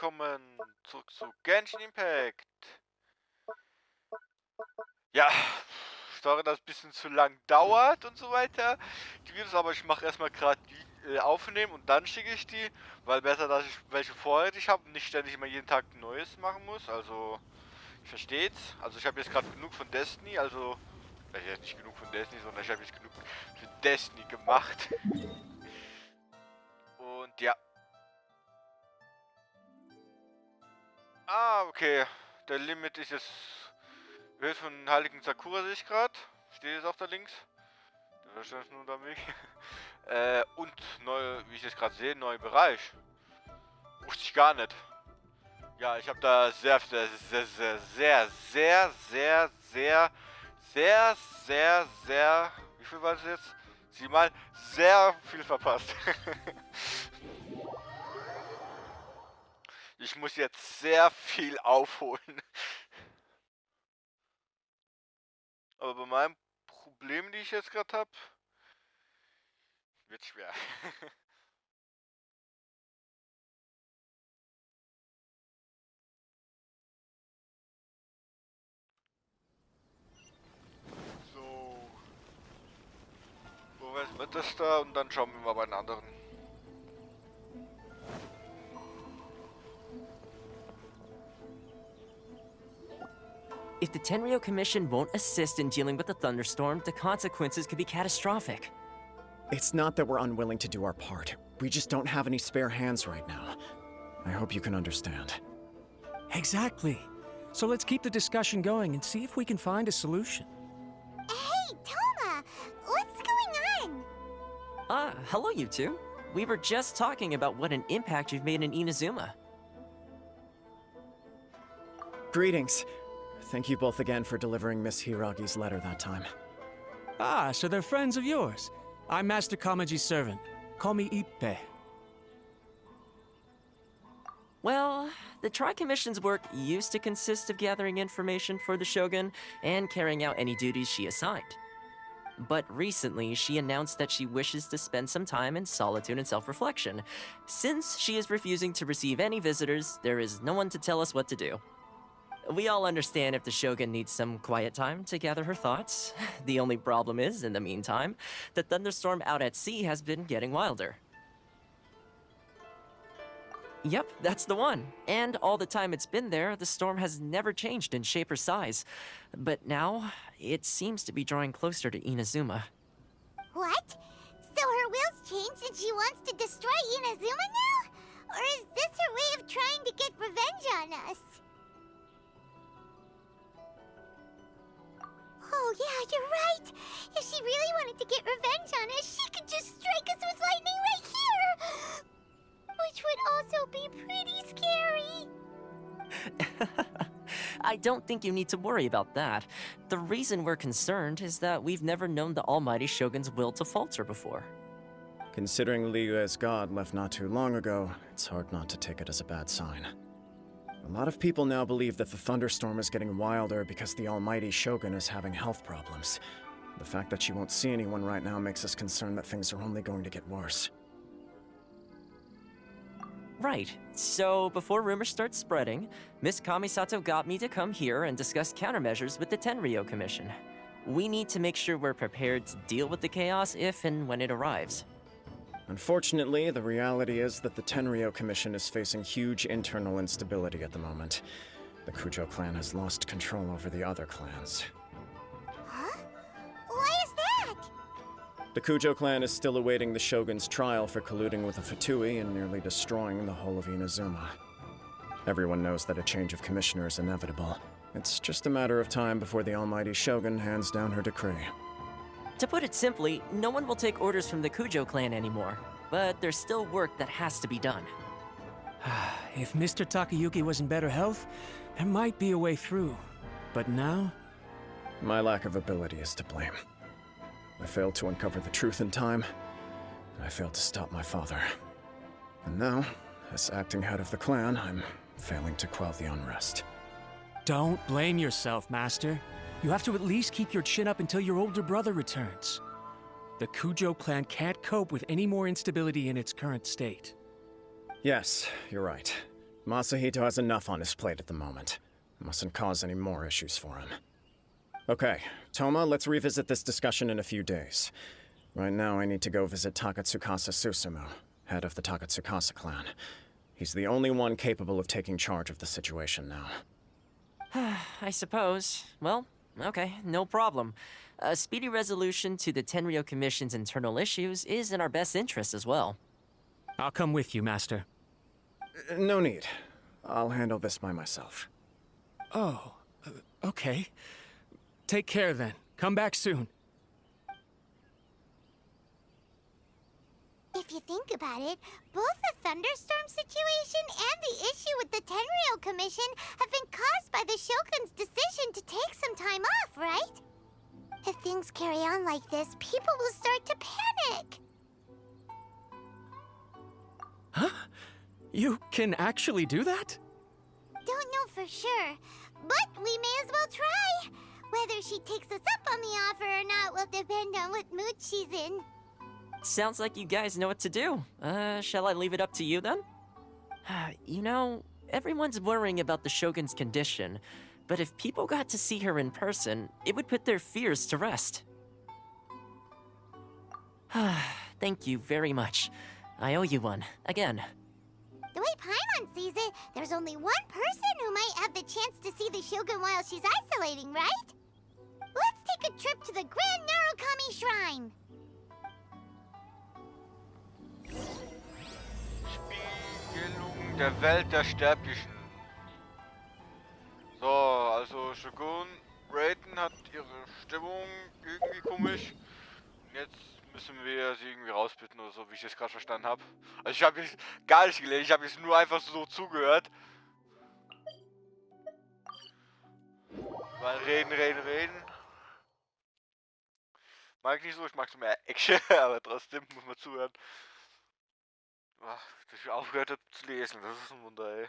willkommen zurück zu Genshin Impact. Ja, sorry, dass es ein bisschen zu lang dauert und so weiter. Die Videos, aber ich mache erstmal gerade die aufnehmen und dann schicke ich die, weil besser, dass ich welche vorrätig habe und nicht ständig immer jeden Tag ein neues machen muss. Also, ich versteht's. Also, ich habe jetzt gerade genug von Destiny, also, nicht genug von Destiny, sondern ich habe jetzt genug für Destiny gemacht. Und ja. Ah, okay. Der Limit ist jetzt Höhe von Heiligen Sakura, sehe ich gerade. Steht jetzt auf der links. Da stand nur da Weg. Und neu, wie ich jetzt gerade sehe, neuer Bereich. Wusste ich gar nicht. Ja, ich habe da sehr, wie viel war das jetzt? Sieh mal, sehr viel verpasst. Ich muss jetzt sehr viel aufholen. Aber bei meinem Problem, die ich jetzt gerade habe, wird schwer. So. Wo wir das da und dann schauen wir mal bei den anderen. If the Tenryo Commission won't assist in dealing with the thunderstorm, the consequences could be catastrophic. It's not that we're unwilling to do our part. We just don't have any spare hands right now. I hope you can understand. Exactly. So let's keep the discussion going and see if we can find a solution. Hey, Toma! What's going on? Hello you two. We were just talking about what an impact you've made in Inazuma. Greetings. Thank you both again for delivering Miss Hiragi's letter that time. Ah, so they're friends of yours. I'm Master Kamaji's servant. Call me Ippe. Well, the Tri-Commission's work used to consist of gathering information for the Shogun and carrying out any duties she assigned. But recently, she announced that she wishes to spend some time in solitude and self-reflection. Since she is refusing to receive any visitors, there is no one to tell us what to do. We all understand if the Shogun needs some quiet time to gather her thoughts. The only problem is, in the meantime, the thunderstorm out at sea has been getting wilder. Yep, that's the one. And all the time it's been there, the storm has never changed in shape or size. But now, it seems to be drawing closer to Inazuma. What? So her will's changed and she wants to destroy Inazuma now? Or is this her way of trying to get revenge on us? Oh yeah, you're right! If she really wanted to get revenge on us, she could just strike us with lightning right here! Which would also be pretty scary. I don't think you need to worry about that. The reason we're concerned is that we've never known the Almighty Shogun's will to falter before. Considering Liyue's god left not too long ago, it's hard not to take it as a bad sign. A lot of people now believe that the thunderstorm is getting wilder because the Almighty Shogun is having health problems. The fact that she won't see anyone right now makes us concerned that things are only going to get worse. Right. So, before rumors start spreading, Miss Kamisato got me to come here and discuss countermeasures with the Tenryo Commission. We need to make sure we're prepared to deal with the chaos if and when it arrives. Unfortunately, the reality is that the Tenryo Commission is facing huge internal instability at the moment. The Kujo clan has lost control over the other clans. Huh? Why is that? The Kujo clan is still awaiting the Shogun's trial for colluding with the Fatui and nearly destroying the whole of Inazuma. Everyone knows that a change of commissioner is inevitable. It's just a matter of time before the Almighty Shogun hands down her decree. To put it simply, no one will take orders from the Kujo clan anymore. But there's still work that has to be done. If Mr. Takayuki was in better health, there might be a way through. But now? My lack of ability is to blame. I failed to uncover the truth in time. I failed to stop my father. And now, as acting head of the clan, I'm failing to quell the unrest. Don't blame yourself, Master. You have to at least keep your chin up until your older brother returns. The Kujo clan can't cope with any more instability in its current state. Yes, you're right. Masahito has enough on his plate at the moment. Mustn't cause any more issues for him. Okay, Toma, let's revisit this discussion in a few days. Right now, I need to go visit Takatsukasa Susumu, head of the Takatsukasa clan. He's the only one capable of taking charge of the situation now. I suppose. Well, okay, no problem. A speedy resolution to the Tenryo Commission's internal issues is in our best interest as well. I'll come with you, Master. No need. I'll handle this by myself. Oh, okay. Take care then. Come back soon. If you think about it, both the thunderstorm situation and the issue with the Tenryo Commission have been caused by the Shogun's decision to take some time off, right? If things carry on like this, people will start to panic. Huh? You can actually do that? Don't know for sure, but we may as well try. Whether she takes us up on the offer or not will depend on what mood she's in. Sounds like you guys know what to do. Shall I leave it up to you then? You know, everyone's worrying about the Shogun's condition, but if people got to see her in person, it would put their fears to rest. Thank you very much. I owe you one, again. The way Paimon sees it, there's only one person who might have the chance to see the Shogun while she's isolating, right? Let's take a trip to the Grand Narukami Shrine. Spiegelung der Welt der Sterblichen. So, also Shogun Raiden hat ihre Stimmung irgendwie komisch. Jetzt müssen wir sie irgendwie rausbitten oder so, wie ich das gerade verstanden habe. Also ich habe jetzt gar nicht gelesen, ich habe jetzt nur einfach so zugehört. Mal reden. Mag ich nicht so, ich mag so mehr Action, aber trotzdem muss man zuhören. Ach, dass ich aufgehört habe zu lesen, das ist ein Wunder, ey.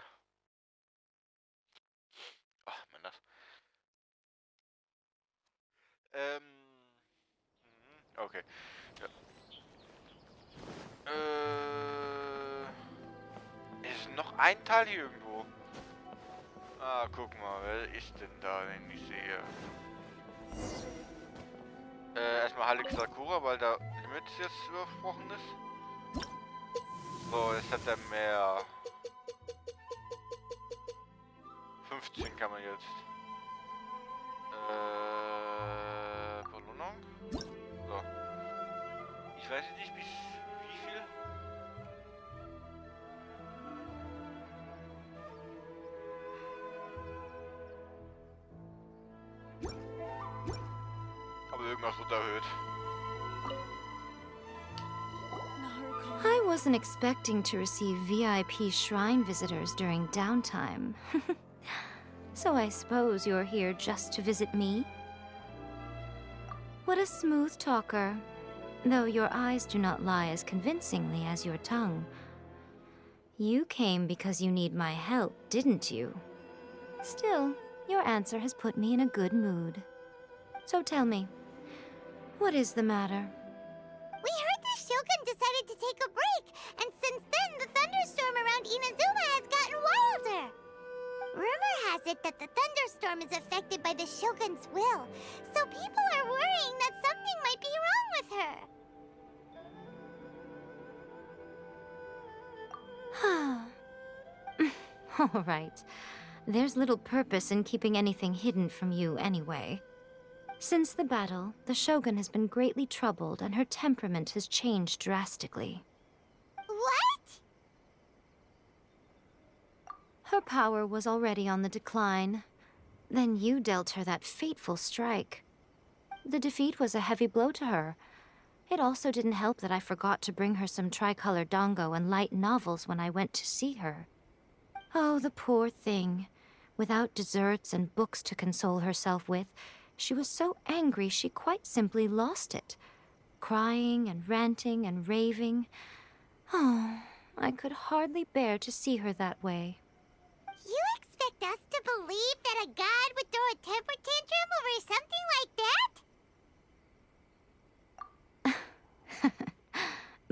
Ach, man das. Okay. Ja. Ist noch ein Teil hier irgendwo? Ah, guck mal, wer ist denn da, den ich sehe? Erstmal Halleck Sakura, weil da Limit jetzt übersprochen ist. So, jetzt hat er mehr. 15 kann man jetzt. Belohnung? So. Ich weiß nicht, wie viel. Aber irgendwas wird erhöht. I wasn't expecting to receive VIP shrine visitors during downtime. So I suppose you're here just to visit me? What a smooth talker. Though your eyes do not lie as convincingly as your tongue. You came because you need my help, didn't you? Still, your answer has put me in a good mood. So tell me, what is the matter? We heard the Shogun decided to take a break, and since then the thunderstorm around Inazuma has gotten wilder. Rumor has it that the thunderstorm is affected by the Shogun's will, so people are worrying that something might be wrong with her. All right. There's little purpose in keeping anything hidden from you anyway. Since the battle, the Shogun has been greatly troubled and her temperament has changed drastically. What? Her power was already on the decline. Then you dealt her that fateful strike. The defeat was a heavy blow to her. It also didn't help that I forgot to bring her some tricolor dango and light novels when I went to see her. Oh, the poor thing. Without desserts and books to console herself with, she was so angry she quite simply lost it. Crying and ranting and raving. Oh, I could hardly bear to see her that way. You expect us to believe that a god would throw a temper tantrum over something like that?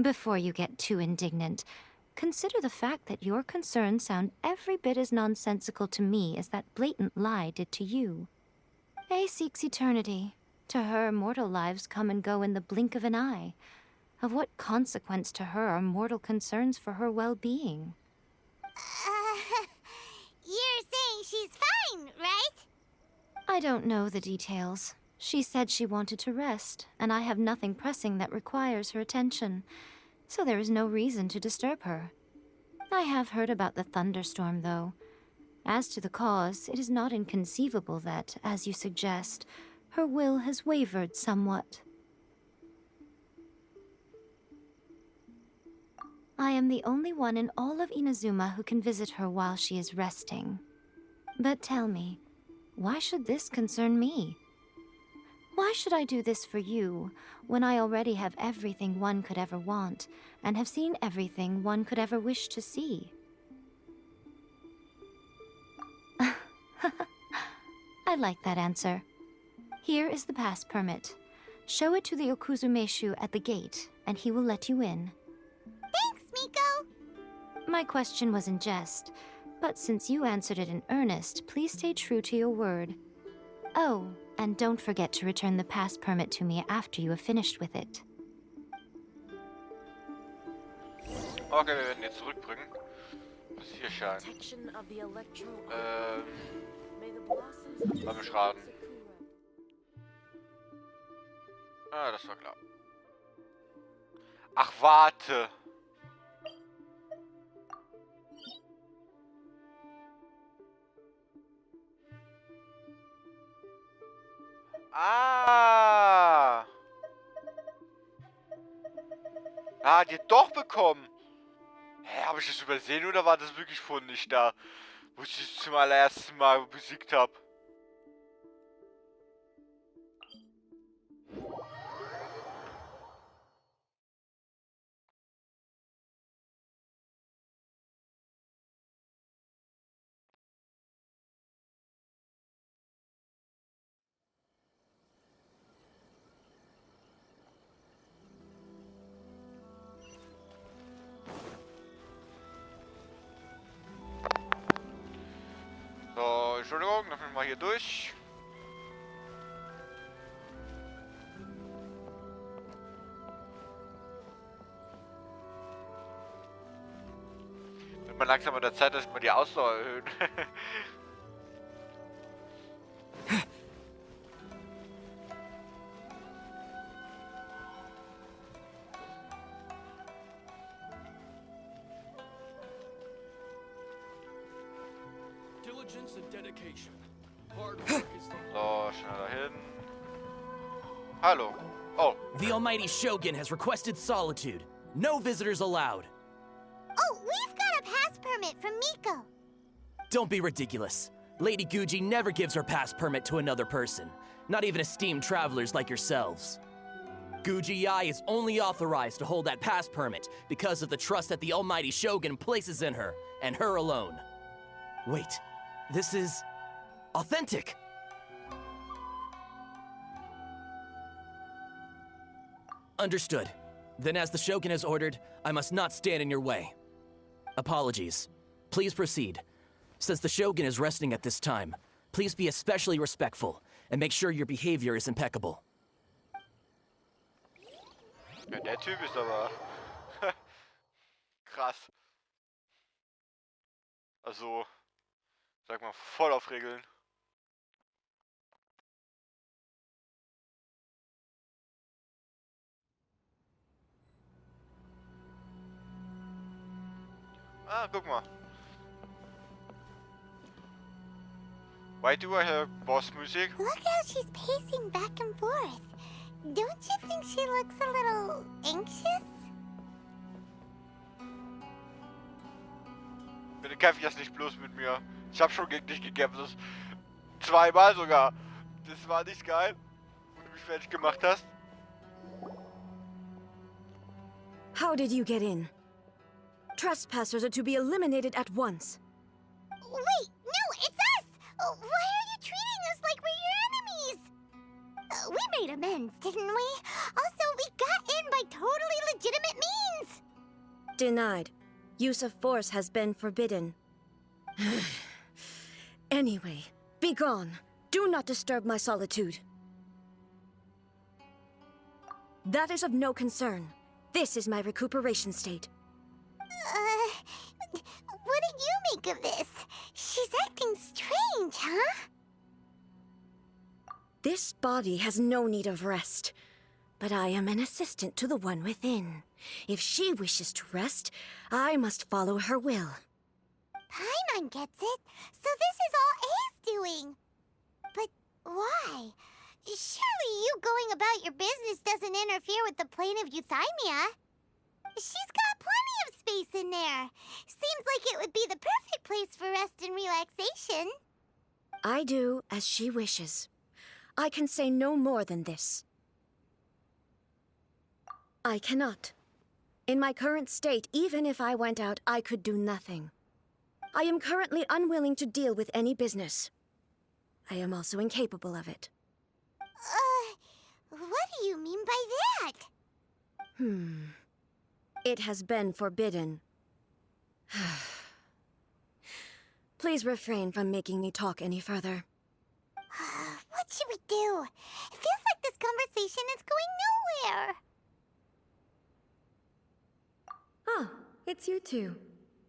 Before you get too indignant, consider the fact that your concerns sound every bit as nonsensical to me as that blatant lie did to you. A seeks eternity. To her, mortal lives come and go in the blink of an eye. Of what consequence to her are mortal concerns for her well-being? You're saying she's fine, right? I don't know the details. She said she wanted to rest, and I have nothing pressing that requires her attention, so there is no reason to disturb her. I have heard about the thunderstorm, though. As to the cause, it is not inconceivable that, as you suggest, her will has wavered somewhat. I am the only one in all of Inazuma who can visit her while she is resting. But tell me, why should this concern me? Why should I do this for you, when I already have everything one could ever want, and have seen everything one could ever wish to see? I like that answer. Here is the pass permit. Show it to the Okuzumeshu at the gate, and he will let you in. Thanks, Miko! My question was in jest, but since you answered it in earnest, please stay true to your word. Oh, and don't forget to return the pass permit to me after you have finished with it. Okay, wir werden jetzt zurückbringen. Was ist hier scheint? War mir Schaden. Ah, das war klar. Ach, warte. Ah! Ah, die hat doch bekommen. Hä, habe ich das übersehen oder war das wirklich vorhin nicht da, wo ich sie zum allerersten Mal besiegt habe? So, Entschuldigung, lass mich mal hier durch. Wird mal langsam an der Zeit, dass wir die Ausdauer erhöhen. Diligence and dedication. Hard work is the So, schnell dahin. Hallo. Oh. The almighty Shogun has requested solitude. No visitors allowed. Oh, we've got a pass permit from Miko. Don't be ridiculous. Lady Guji never gives her pass permit to another person, not even esteemed travelers like yourselves. Guji-ai is only authorized to hold that pass permit because of the trust that the almighty Shogun places in her, and her alone. Wait, this is authentic. Understood. Then as the Shogun has ordered, I must not stand in your way. Apologies. Please proceed. Since the Shogun is resting at this time, please be especially respectful and make sure your behavior is impeccable. Ja, der Typ ist aber krass. Also, sag mal, voll auf Regeln. Ah, guck mal. Why do I have boss music? Look how she's pacing back and forth. Don't you think she looks a little anxious? Bitte kämpf jetzt nicht bloß mit mir. Ich hab schon gegen dich gekämpft. Das zweimal sogar. Das war nicht geil, wo du mich fertig gemacht hast. How did you get in? Trespassers are to be eliminated at once. Wait, no, it's us! Why are you treating us like we're your enemies? We made amends, didn't we? Also, we got in by totally legitimate means! Denied. Use of force has been forbidden. Anyway, be gone. Do not disturb my solitude. That is of no concern. This is my recuperation state. What do you make of this? She's acting strange, huh? This body has no need of rest, but I am an assistant to the one within. If she wishes to rest, I must follow her will. Paimon gets it, so this is all A's doing. But why? Surely you going about your business doesn't interfere with the plane of euthymia. She's got plenty of space in there. Seems like it would be the perfect place for rest and relaxation. I do as she wishes. I can say no more than this. I cannot. In my current state, even if I went out, I could do nothing. I am currently unwilling to deal with any business. I am also incapable of it. What do you mean by that? It has been forbidden. Please refrain from making me talk any further. What should we do? It feels like this conversation is going nowhere. Ah, it's you two.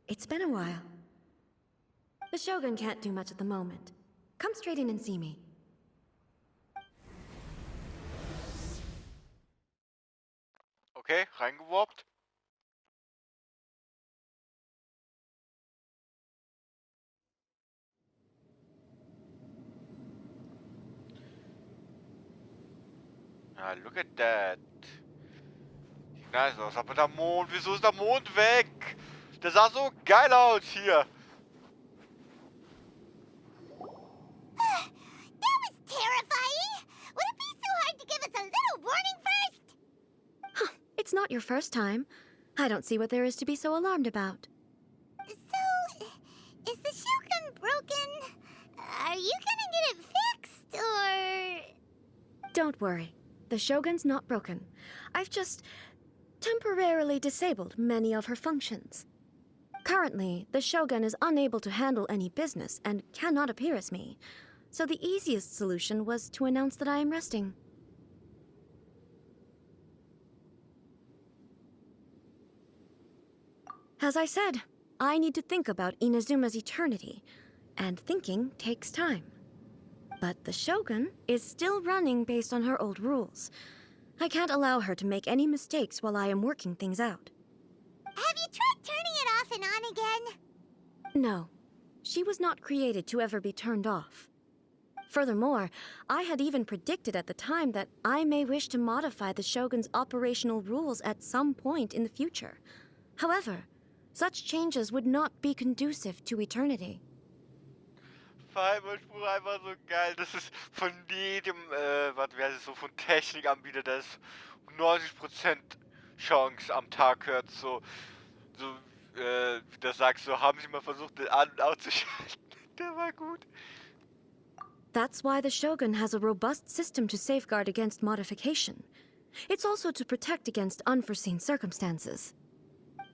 It's been a while. The Shogun can't do much at the moment. Come straight in and see me. Okay, reingeworbt. Ah, look at that. Sieht nice aus, aber der Mond, wieso ist der Mond weg? Der sah so geil aus hier. That was terrifying! Would it be so hard to give us a little warning first? It's not your first time. I don't see what there is to be so alarmed about. So, is the Shogun broken? Are you gonna get it fixed, or...? Don't worry. The Shogun's not broken. I've just temporarily disabled many of her functions. Currently, the Shogun is unable to handle any business and cannot appear as me. So the easiest solution was to announce that I am resting. As I said, I need to think about Inazuma's eternity, and thinking takes time. But the Shogun is still running based on her old rules. I can't allow her to make any mistakes while I am working things out. Have you tried turning it off and on again? No. She was not created to ever be turned off. Furthermore, I had even predicted at the time that I may wish to modify the Shogun's operational rules at some point in the future. However, such changes would not be conducive to eternity. Spruch einfach so geil. Das ist von jedem, wie heißt es so, von Technikanbieter, das ist 90% Chance am Tag hört, so, wie der sagt, so, haben Sie mal versucht, den an- und auszuschalten. Der war gut. That's why the Shogun has a robust system to safeguard against modification. It's also to protect against unforeseen circumstances.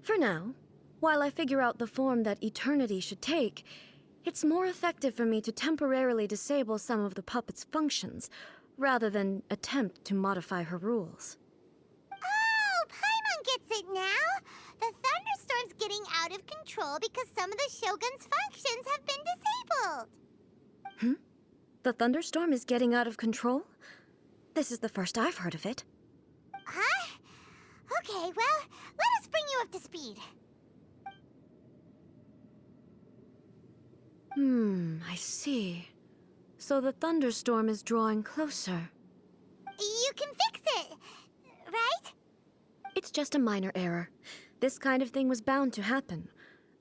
For now, while I figure out the form that eternity should take, it's more effective for me to temporarily disable some of the puppet's functions, rather than attempt to modify her rules. Oh, Paimon gets it now! The thunderstorm's getting out of control because some of the Shogun's functions have been disabled. The thunderstorm is getting out of control? This is the first I've heard of it. Huh? Okay, well, let us bring you up to speed. I see. So the thunderstorm is drawing closer. You can fix it, right? It's just a minor error. This kind of thing was bound to happen.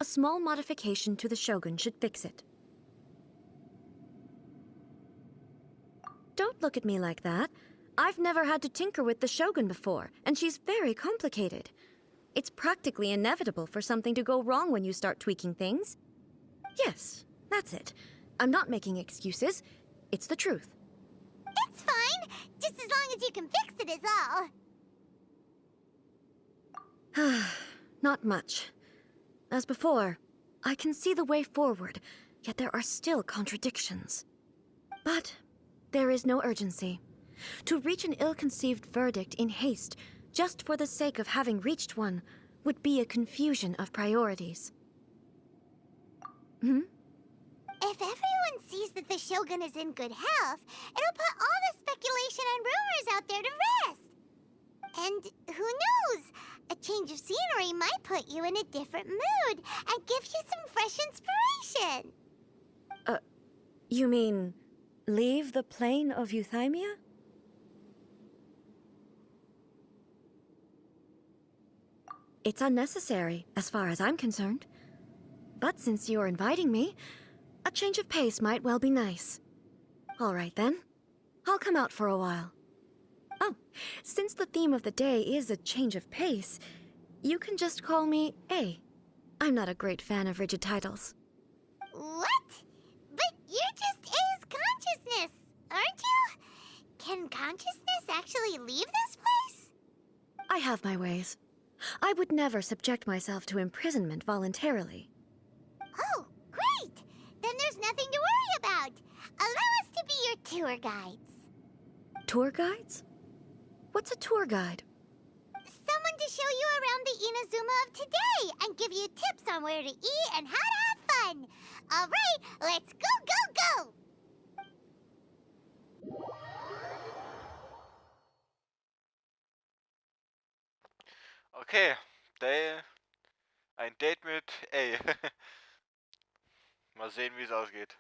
A small modification to the Shogun should fix it. Don't look at me like that. I've never had to tinker with the Shogun before, and she's very complicated. It's practically inevitable for something to go wrong when you start tweaking things. Yes, that's it. I'm not making excuses. It's the truth. It's fine, just as long as you can fix it is all. Not much. As before, I can see the way forward, yet there are still contradictions. But there is no urgency. To reach an ill-conceived verdict in haste, just for the sake of having reached one, would be a confusion of priorities. If everyone sees that the Shogun is in good health, it'll put all the speculation and rumors out there to rest. And who knows? A change of scenery might put you in a different mood and give you some fresh inspiration. You mean, leave the plane of Euthymia? It's unnecessary, as far as I'm concerned. But since you're inviting me, a change of pace might well be nice. All right, then. I'll come out for a while. Oh, since the theme of the day is a change of pace, you can just call me A. I'm not a great fan of rigid titles. What? But you're just A's consciousness, aren't you? Can consciousness actually leave this place? I have my ways. I would never subject myself to imprisonment voluntarily. Oh, great! Then there's nothing to worry about. Allow us to be your tour guides. Tour guides? What's a tour guide? Someone to show you around the Inazuma of today and give you tips on where to eat and how to have fun. All right, let's go, go, go! Okay, ein Date mit A. Mal sehen, wie es ausgeht.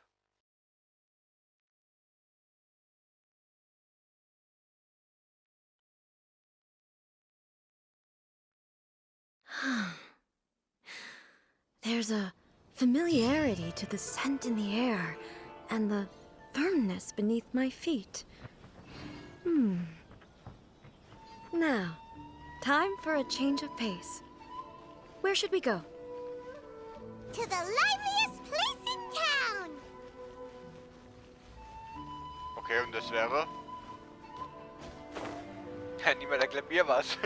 There's a familiarity to the scent in the air and the firmness beneath my feet. Now, time for a change of pace. Where should we go? To the liveliest place in town! Okay, und das wäre? Ja, niemand erklärt mir was.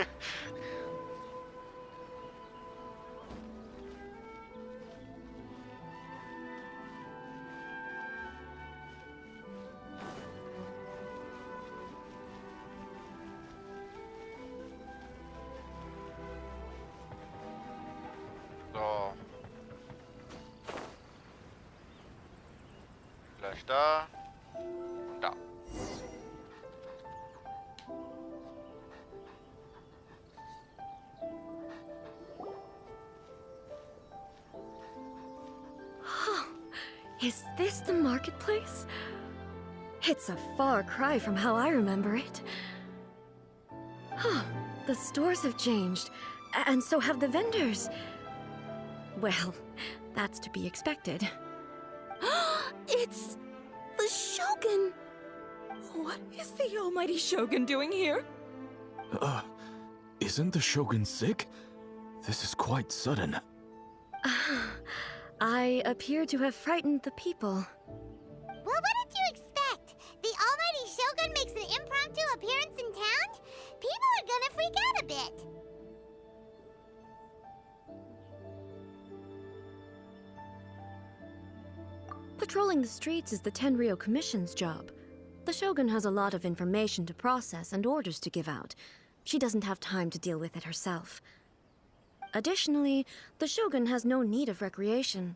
So. Gleich da. Und da. Is this the marketplace? It's a far cry from how I remember it. The stores have changed, and so have the vendors. Well, that's to be expected. It's the Shogun! What is the almighty Shogun doing here? Isn't the Shogun sick? This is quite sudden. I appear to have frightened the people. Well, what did you expect? The almighty Shogun makes an impromptu appearance in town? People are gonna freak out a bit. Patrolling the streets is the Tenryou Commission's job. The Shogun has a lot of information to process and orders to give out. She doesn't have time to deal with it herself. Additionally, the Shogun has no need of recreation.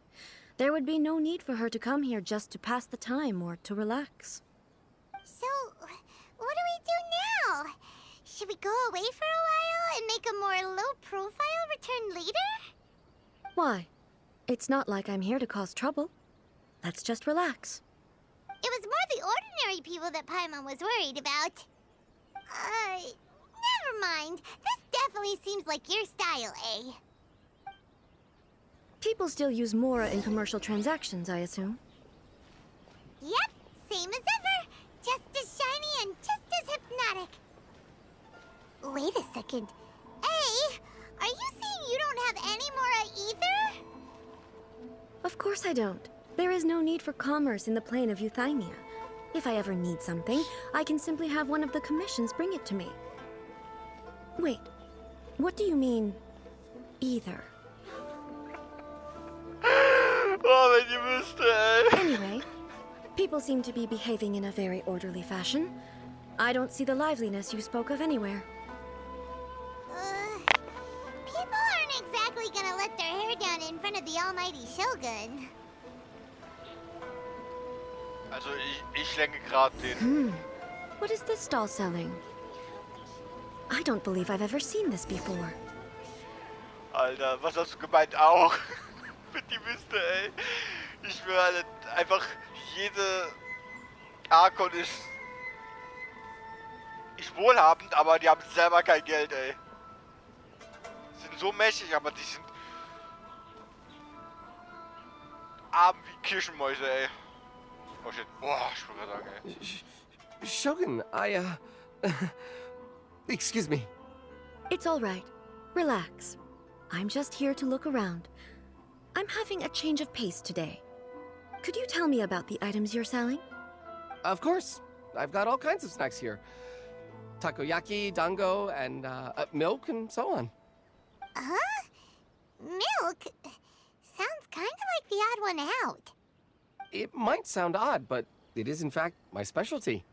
There would be no need for her to come here just to pass the time or to relax. So, what do we do now? Should we go away for a while and make a more low-profile return later? Why? It's not like I'm here to cause trouble. Let's just relax. It was more the ordinary people that Paimon was worried about. Never mind. This definitely seems like your style, eh? People still use Mora in commercial transactions, I assume. Yep, same as ever. Just as shiny and just as hypnotic. Wait a second. Hey, are you saying you don't have any Mora either? Of course I don't. There is no need for commerce in the plane of Euthymia. If I ever need something, I can simply have one of the commissions bring it to me. Wait, what do you mean, either? Oh, wenn ihr wüsste, ey. Anyway, people seem to be behaving in a very orderly fashion. I don't see the liveliness you spoke of anywhere. People aren't exactly gonna let their hair down in front of the almighty Shogun. Also ich lenke gerade den. What is this stall selling? I don't believe I've ever seen this before. Alter, was hast du gemeint auch? Wenn die wüsste, ey. Ich schwöre, halt einfach jede Arkon ist wohlhabend, aber die haben selber kein Geld, ey. Sind so mächtig, aber die sind arm wie Kirschenmäuse, ey. Oh shit. Boah, ich wollte gerade sagen, ey. Shogun, excuse me. It's all right. Relax. I'm just here to look around. I'm having a change of pace today. Could you tell me about the items you're selling? Of course. I've got all kinds of snacks here. Takoyaki, dango, and milk, and so on. Huh? Milk? Sounds kind of like the odd one out. It might sound odd, but it is in fact my specialty.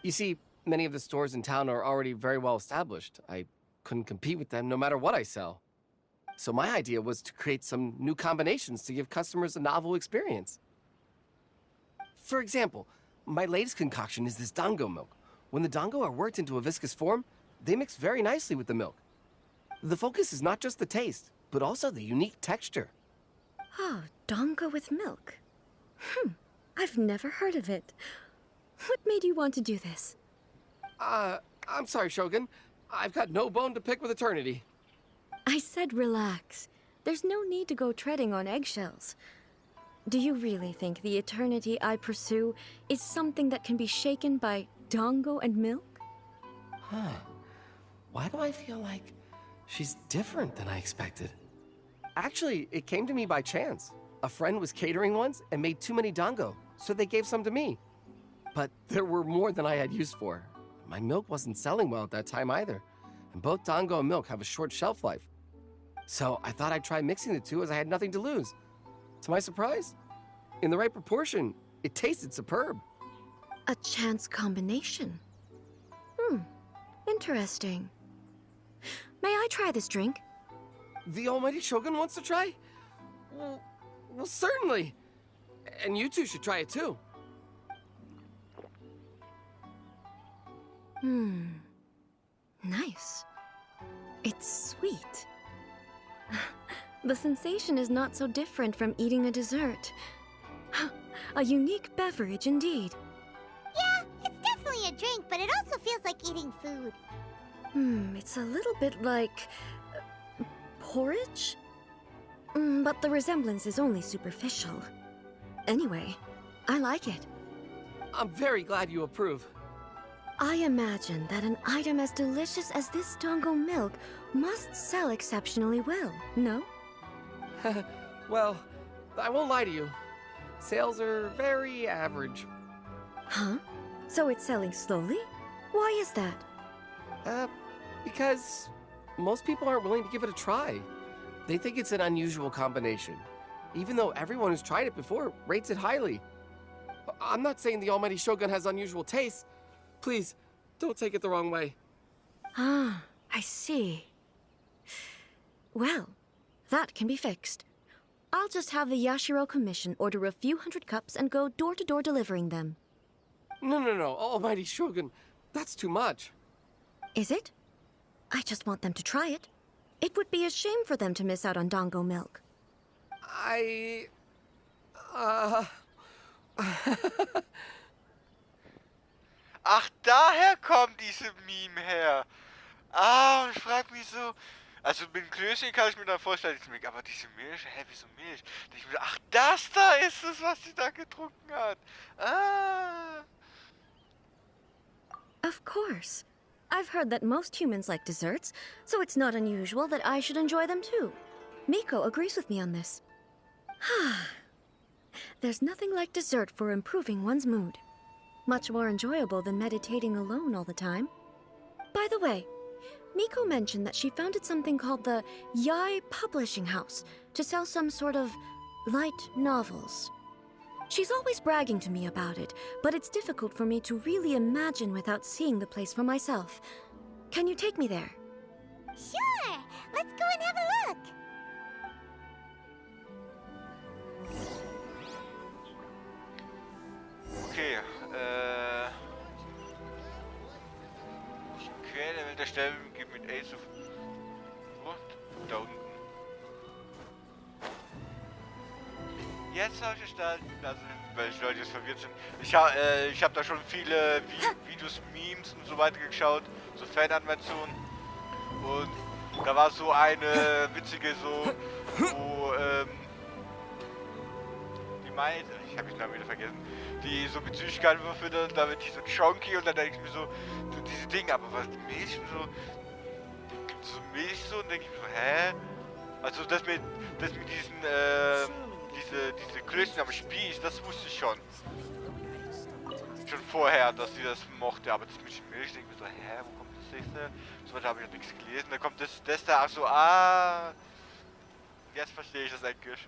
You see, many of the stores in town are already very well established. I couldn't compete with them no matter what I sell. So my idea was to create some new combinations to give customers a novel experience. For example, my latest concoction is this dango milk. When the dango are worked into a viscous form, they mix very nicely with the milk. The focus is not just the taste, but also the unique texture. Oh, dango with milk. I've never heard of it. What made you want to do this? I'm sorry, Shogun. I've got no bone to pick with eternity. I said relax. There's no need to go treading on eggshells. Do you really think the eternity I pursue is something that can be shaken by dango and milk? Huh. Why do I feel like she's different than I expected? Actually, it came to me by chance. A friend was catering once and made too many dango, so they gave some to me. But there were more than I had use for. My milk wasn't selling well at that time either, and both dango and milk have a short shelf life. So I thought I'd try mixing the two as I had nothing to lose. To my surprise, in the right proportion, it tasted superb. A chance combination. Interesting. May I try this drink? The almighty Shogun wants to try? Well, certainly. And you two should try it too. Nice. It's sweet. The sensation is not so different from eating a dessert. A unique beverage indeed. Yeah, it's definitely a drink, but it also feels like eating food. It's a little bit like porridge? But the resemblance is only superficial. Anyway, I like it. I'm very glad you approve. I imagine that an item as delicious as this dango milk must sell exceptionally well, no? Well, I won't lie to you. Sales are very average. Huh? So it's selling slowly? Why is that? Because most people aren't willing to give it a try. They think it's an unusual combination, even though everyone who's tried it before rates it highly. I'm not saying the almighty Shogun has unusual tastes. Please, don't take it the wrong way. Ah, I see. Well, that can be fixed. I'll just have the Yashiro Commission order a few hundred cups and go door-to-door delivering them. No, almighty Shogun, that's too much. Is it? I just want them to try it. It would be a shame for them to miss out on dango milk. Ach, daher kommt diese Meme her. Ah, ich frag mich so. Also mit dem Klößchen kann ich mir dann vorstellen, aber diese Milch, wieso Milch? Ich mir, ach, das da ist es, was sie da getrunken hat. Ah. Of course. I've heard that most humans like desserts, so it's not unusual that I should enjoy them too. Miko agrees with me on this. There's nothing like dessert for improving one's mood. Much more enjoyable than meditating alone all the time. By the way, Miko mentioned that she founded something called the Yai Publishing House to sell some sort of light novels. She's always bragging to me about it, but it's difficult for me to really imagine without seeing the place for myself. Can you take me there? Sure! Let's go and have a look! Okay, okay, der Welt der Stellen geht mit A zu... What? Da unten. Jetzt habe ich gestalten, also welche Leute jetzt verwirrt sind. Ich hab da schon viele Videos, Memes und so weiter geschaut, so Fananimationen. Und da war so eine witzige so, wo die meinte, ich habe den Namen wieder vergessen, die so mit Süßigkeiten verfüttert, da wird die so chonky und dann denke ich mir so diese Dinge, aber was Milch und so, gibt's so Milch so und denke ich mir so, hä? Also das mit diesen diese Klößchen am Spieß, das wusste ich schon. Schon vorher, dass sie das mochte, aber das mit der Milch, denke ich mir so, hä, wo kommt das nächste? So weiter habe ich ja nichts gelesen, dann kommt das da, ach so, jetzt verstehe ich das endlich.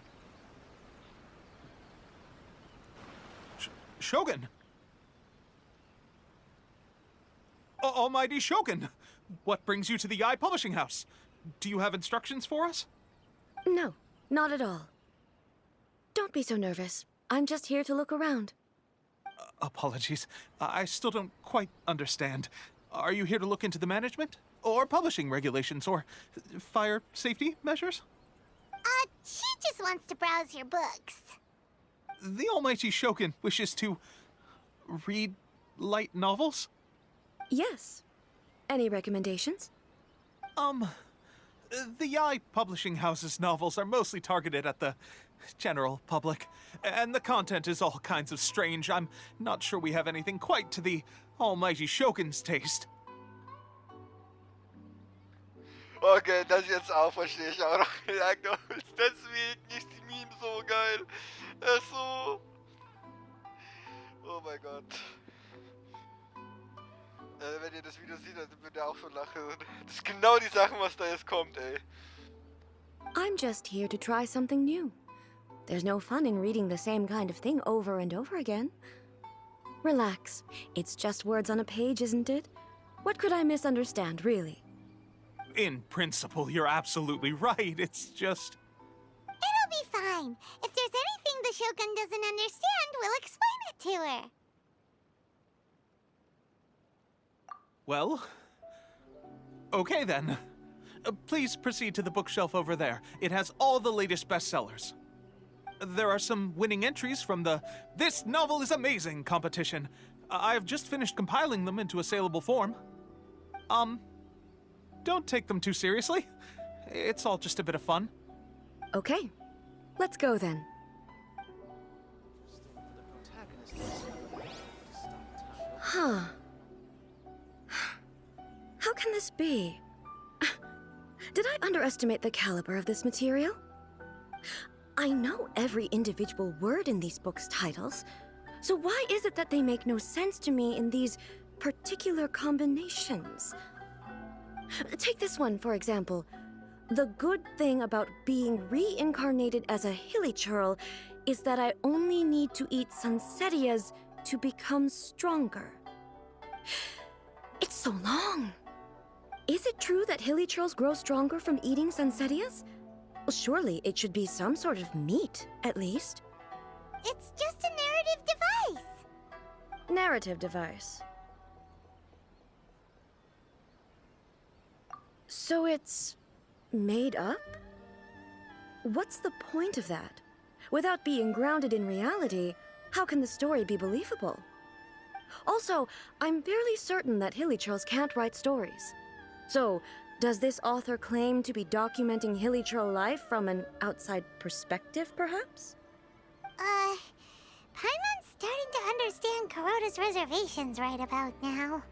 Shogun! Almighty Shogun! What brings you to the Eye Publishing House? Do you have instructions for us? No, not at all. Don't be so nervous. I'm just here to look around. Apologies. I still don't quite understand. Are you here to look into the management? Or publishing regulations? Or fire safety measures? She just wants to browse your books. The Almighty Shogun wishes to read light novels? Yes. Any recommendations? The Eye Publishing House's novels are mostly targeted at the general public, and the content is all kinds of strange. I'm not sure we have anything quite to the Almighty Shogun's taste. Okay, das jetzt auch verstehe ich auch noch. Deswegen ist die Meme so geil. So. Oh mein Gott. Wenn ihr das Video seht, dann wird ihr auch so lachen. Das ist genau die Sachen, was da jetzt kommt, ey. I'm just here to try something new. There's no fun in reading the same kind of thing over and over again. Relax. It's just words on a page, isn't it? What could I misunderstand, really? In principle, you're absolutely right. It's just... It'll be fine. If there's anything the Shogun doesn't understand, we'll explain it to her. Well... Okay then. Please proceed to the bookshelf over there. It has all the latest bestsellers. There are some winning entries from the This Novel is Amazing competition. I've just finished compiling them into a saleable form. Don't take them too seriously. It's all just a bit of fun. Okay. Let's go then. Huh. How can this be? Did I underestimate the caliber of this material? I know every individual word in these books' titles, so why is it that they make no sense to me in these particular combinations? Take this one, for example. The good thing about being reincarnated as a hilly churl is that I only need to eat sunsettias to become stronger. It's so long. Is it true that hilly churls grow stronger from eating sunsettias? Well, surely it should be some sort of meat, at least. It's just a narrative device. Narrative device. So it's made up? What's the point of that? Without being grounded in reality, how can the story be believable? Also, I'm fairly certain that hilly churls can't write stories. So, does this author claim to be documenting hilly churl life from an outside perspective, perhaps? Paimon's starting to understand Kuroda's reservations right about now.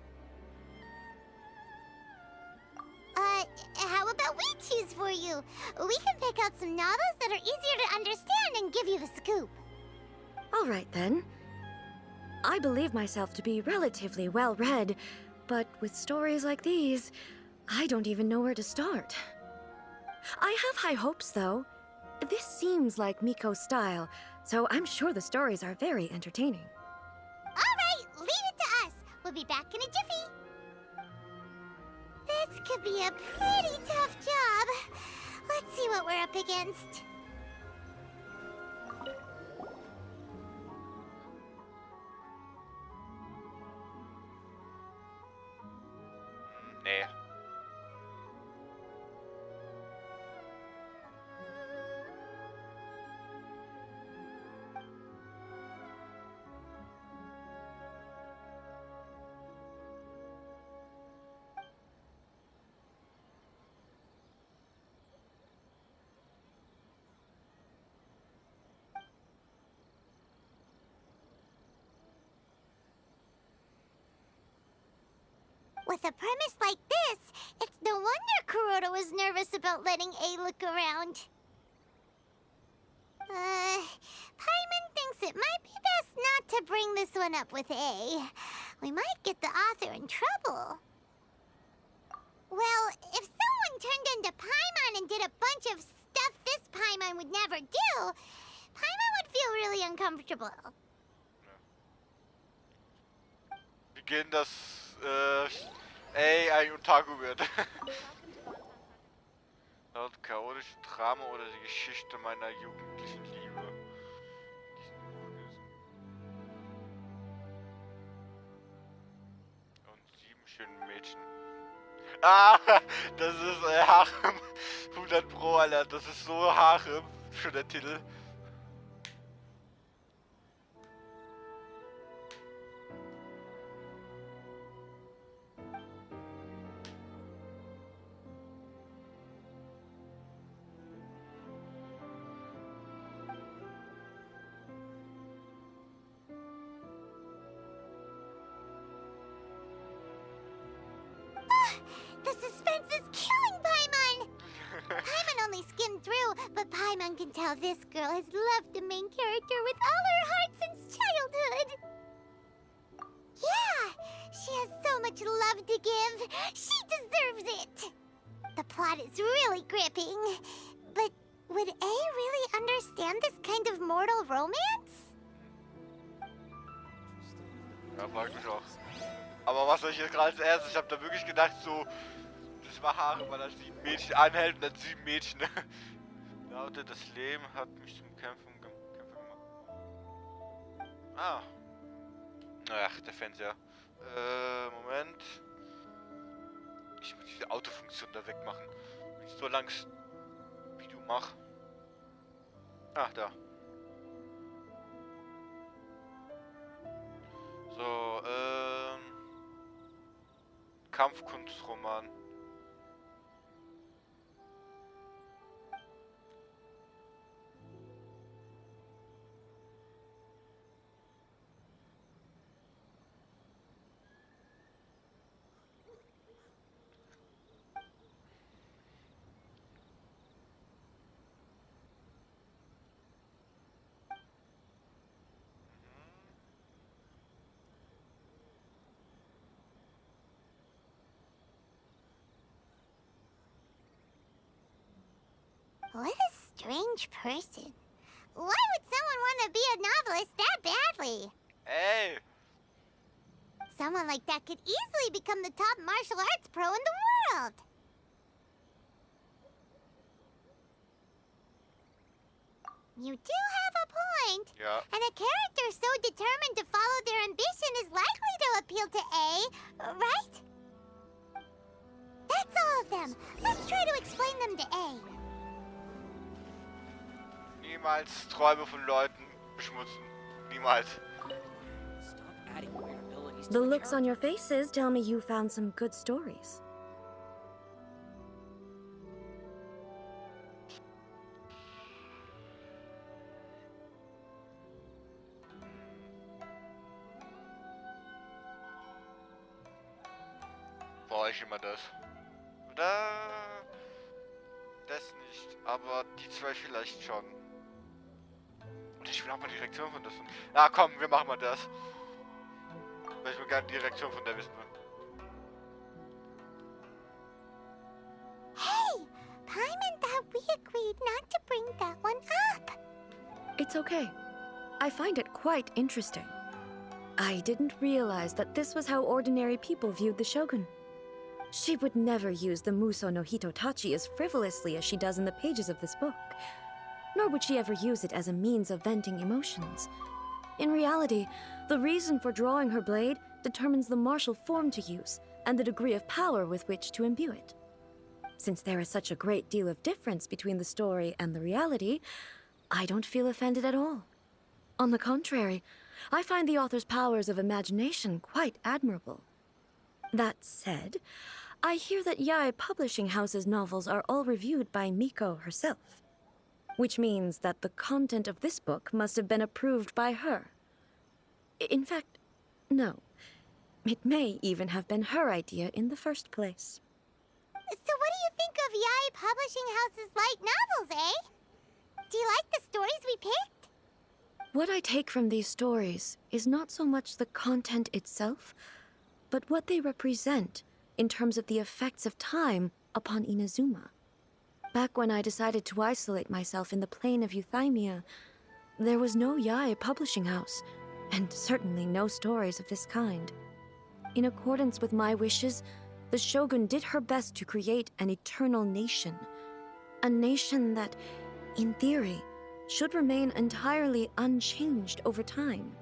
How about we choose for you? We can pick out some novels that are easier to understand and give you the scoop. All right, then. I believe myself to be relatively well-read, but with stories like these, I don't even know where to start. I have high hopes, though. This seems like Miko's style, so I'm sure the stories are very entertaining. Alright, leave it to us. We'll be back in a jiffy. This could be a pretty tough job. Let's see what we're up against. Nee. With a premise like this, it's no wonder Kuroda was nervous about letting A look around. Paimon thinks it might be best not to bring this one up with A. We might get the author in trouble. Well, if someone turned into Paimon and did a bunch of stuff this Paimon would never do, Paimon would feel really uncomfortable. Beginn, dass ein Otaku wird. Laut chaotische Drama oder die Geschichte meiner jugendlichen Liebe. Und 7 schöne Mädchen. Ah, das ist Harem. 100 Pro, Alter. Das ist so Harem. Schon der Titel. The suspense is killing Paimon! Paimon only skimmed through, but Paimon can tell this girl has loved the main character with all her heart since childhood. Yeah, she has so much love to give. She deserves it. The plot is really gripping. But would A really understand this kind of mortal romance? Ja, frag mich auch. Aber was soll ich jetzt gerade als erstes? Ich habe da wirklich gedacht, so, das war Haare, weil er 7 Mädchen anhält und dann 7 Mädchen. Lautet, das Leben hat mich zum Kämpfen gemacht. Ah. Ach, der Fernseher. Moment. Ich muss diese Autofunktion da wegmachen. Wenn ich so lang Video mache. Ach, da. So, Kampfkunstroman. What a strange person. Why would someone want to be a novelist that badly? Hey! Someone like that could easily become the top martial arts pro in the world. You do have a point. Yeah. And a character so determined to follow their ambition is likely to appeal to A, right? That's all of them. Let's try to explain them to A. Niemals Träume von Leuten beschmutzen. Niemals. The looks on your faces tell me you found some good stories. Brauche ich immer das. Oder das nicht, aber die zwei vielleicht schon. Und ich will auch mal die Reaktion von das. Ah komm, wir machen mal das. Weil ich will gerne die Reaktion von der wissen will. Hey! Paimon thought we agreed not to bring that one It's okay. I find it quite interesting. I didn't realize that this was how ordinary people viewed the Shogun. She would never use the Muso no Hitotachi as frivolously as she does in the pages of this book. Nor would she ever use it as a means of venting emotions. In reality, the reason for drawing her blade determines the martial form to use and the degree of power with which to imbue it. Since there is such a great deal of difference between the story and the reality, I don't feel offended at all. On the contrary, I find the author's powers of imagination quite admirable. That said, I hear that Yae Publishing House's novels are all reviewed by Miko herself. Which means that the content of this book must have been approved by her. In fact, no. It may even have been her idea in the first place. So what do you think of Yae Publishing House's light novels, eh? Do you like the stories we picked? What I take from these stories is not so much the content itself, but what they represent in terms of the effects of time upon Inazuma. Back when I decided to isolate myself in the plane of Euthymia, there was no Yae Publishing House, and certainly no stories of this kind. In accordance with my wishes, the Shogun did her best to create an eternal nation. A nation that, in theory, should remain entirely unchanged over time.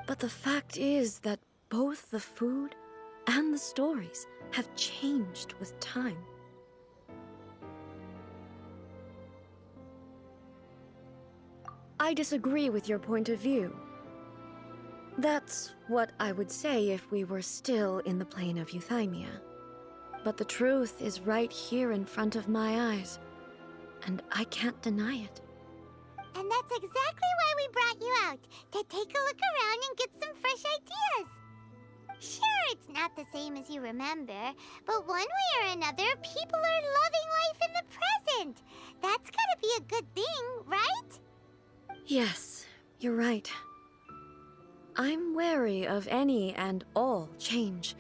But the fact is that both the food and the stories have changed with time. I disagree with your point of view. That's what I would say if we were still in the plane of Euthymia. But the truth is right here in front of my eyes, and I can't deny it. And that's exactly why we brought you out, to take a look around and get some fresh ideas. Sure, it's not the same as you remember, but one way or another, people are loving life in the present. That's gotta be a good thing, right? Yes, you're right. I'm wary of any and all change.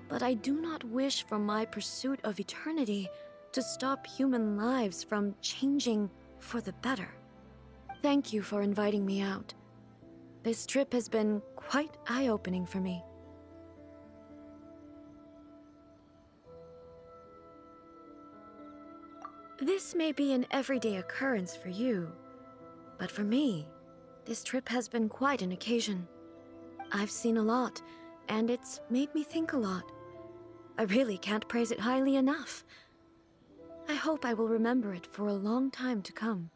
But I do not wish for my pursuit of eternity to stop human lives from changing for the better. Thank you for inviting me out. This trip has been quite eye-opening for me. This may be an everyday occurrence for you, but for me, this trip has been quite an occasion. I've seen a lot, and it's made me think a lot. I really can't praise it highly enough. I hope I will remember it for a long time to come.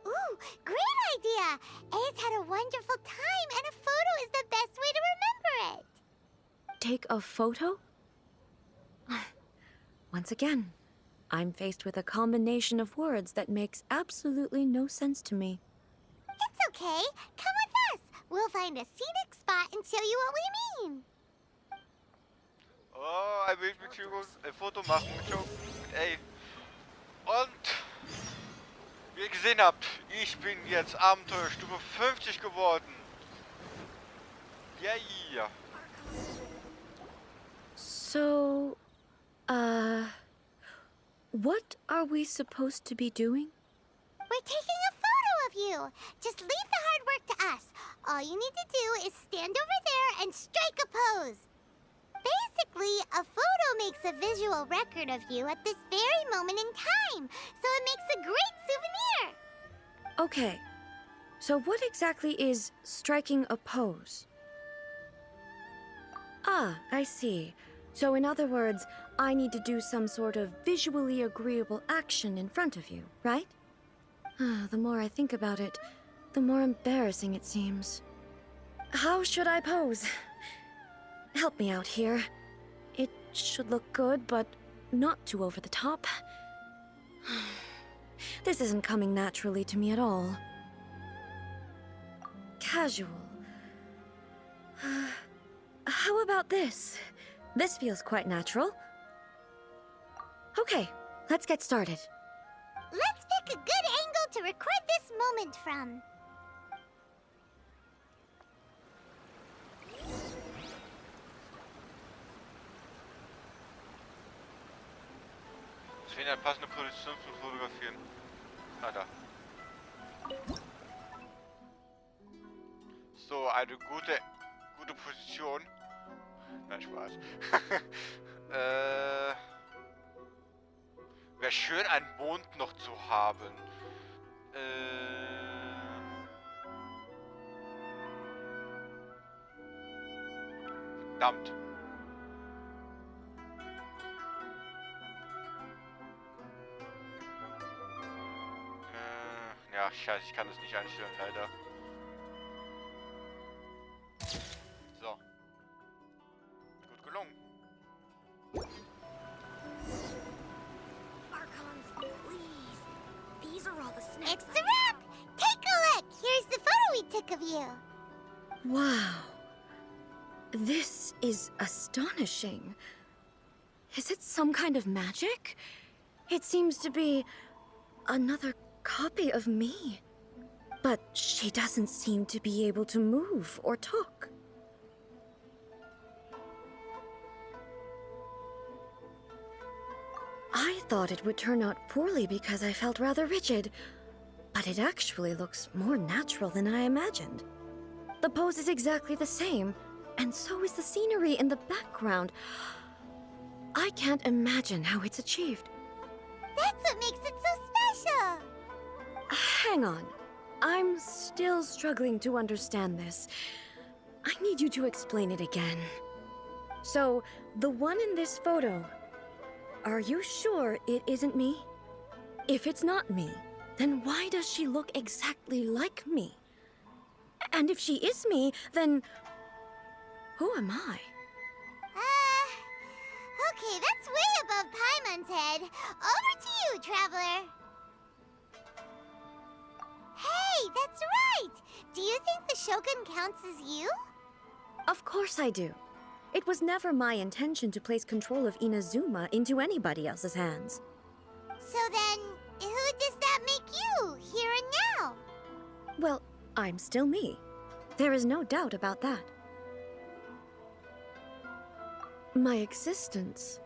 Ooh, great idea! A's had a wonderful time, and a photo is the best way to remember it. Take a photo? Once again, I'm faced with a combination of words that makes absolutely no sense to me. It's okay. Come with us. We'll find a scenic spot and show you what we mean. Oh, ein Bild mit Hugo, ein Foto machen mit Joe, mit A. Und wie ihr gesehen habt, ich bin jetzt Abenteuerstufe 50 geworden. Yeah. So, what are we supposed to be doing? We're taking a photo of you. Just leave the hard work to us. All you need to do is stand over there and strike a pose. Basically, a photo makes a visual record of you at this very moment in time, so it makes a great souvenir. Okay, so what exactly is striking a pose? Ah, I see. So in other words, I need to do some sort of visually agreeable action in front of you, right? The more I think about it, the more embarrassing it seems. How should I pose? Help me out here. It should look good, but not too over the top. This isn't coming naturally to me at all. Casual. How about this? This feels quite natural. Okay, let's get started. Let's pick a good angle to record this moment from. Es fehlt eine passende Position zum Fotografieren. Ah, da. So, eine gute Position. Nein, Spaß. Wäre schön, einen Mond noch zu haben. Verdammt. Ja, scheiße, ich kann das nicht einstellen, leider. So. Gut gelungen. It's a wrap! Take a look! Here's the photo we took of you. Wow. This is astonishing. Is it some kind of magic? It seems to be another copy of me. But she doesn't seem to be able to move or talk. I thought it would turn out poorly because I felt rather rigid, but it actually looks more natural than I imagined. The pose is exactly the same, and so is the scenery in the background. I can't imagine how it's achieved. That's what makes it so special! Hang on. I'm still struggling to understand this. I need you to explain it again. So, the one in this photo, are you sure it isn't me? If it's not me, then why does she look exactly like me? And if she is me, then who am I? Okay, that's way above Paimon's head. Over to you, Traveler. Hey, that's right! Do you think the Shogun counts as you? Of course I do. It was never my intention to place control of Inazuma into anybody else's hands. So then, who does that make you, here and now? Well, I'm still me. There is no doubt about that. My existence?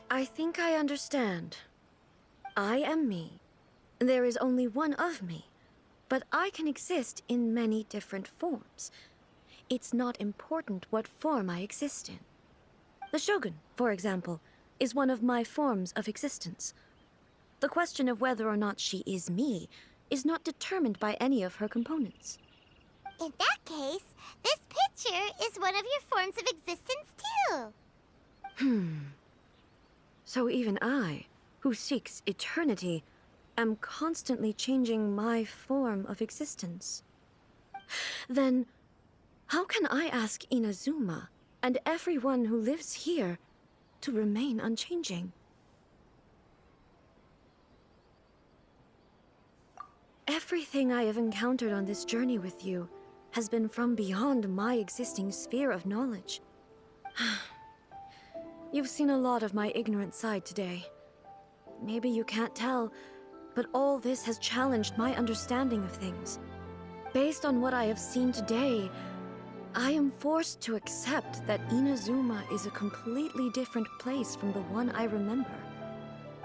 I think I understand. I am me. There is only one of me, but I can exist in many different forms. It's not important what form I exist in. The Shogun, for example, is one of my forms of existence. The question of whether or not she is me is not determined by any of her components. In that case, this picture is one of your forms of existence too. So even I, who seeks eternity, am constantly changing my form of existence. Then, how can I ask Inazuma and everyone who lives here to remain unchanging? Everything I have encountered on this journey with you has been from beyond my existing sphere of knowledge. You've seen a lot of my ignorant side today. Maybe you can't tell, but all this has challenged my understanding of things. Based on what I have seen today, I am forced to accept that Inazuma is a completely different place from the one I remember.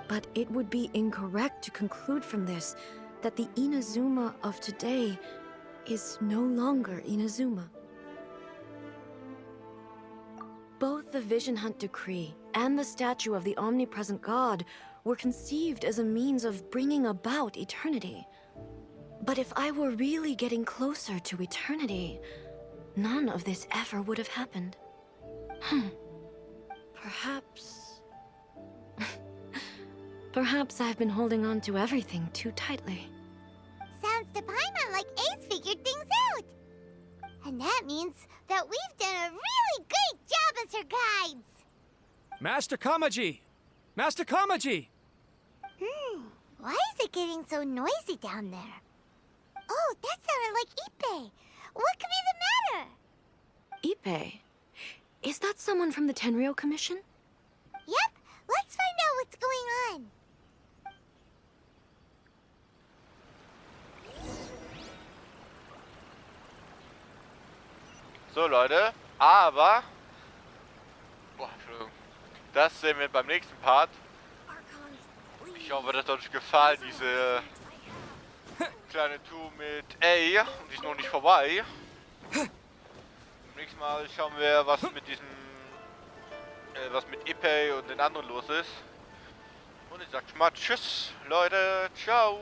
But it would be incorrect to conclude from this that the Inazuma of today is no longer Inazuma. Both the Vision Hunt Decree and the statue of the omnipresent god were conceived as a means of bringing about eternity. But if I were really getting closer to eternity, none of this ever would have happened. Perhaps... Perhaps I've been holding on to everything too tightly. Sounds to Paimon like Ace figured things out. And that means that we've done a really great job as her guides. Master Kamaji! Master Kamaji! Why is it getting so noisy down there? Oh, that sounded like Ippei. What could be the matter? Ippei? Is that someone from the Tenryou Commission? Yep, let's find out what's going on. So Leute, aber... Boah, Entschuldigung. Das sehen wir beim nächsten Part. Ich hoffe, das hat euch gefallen, diese kleine Tour mit A. Und die ist noch nicht vorbei. Nächstes Mal schauen wir, was mit diesem, was mit Ippei und den anderen los ist. Und ich sag schon mal tschüss, Leute, ciao.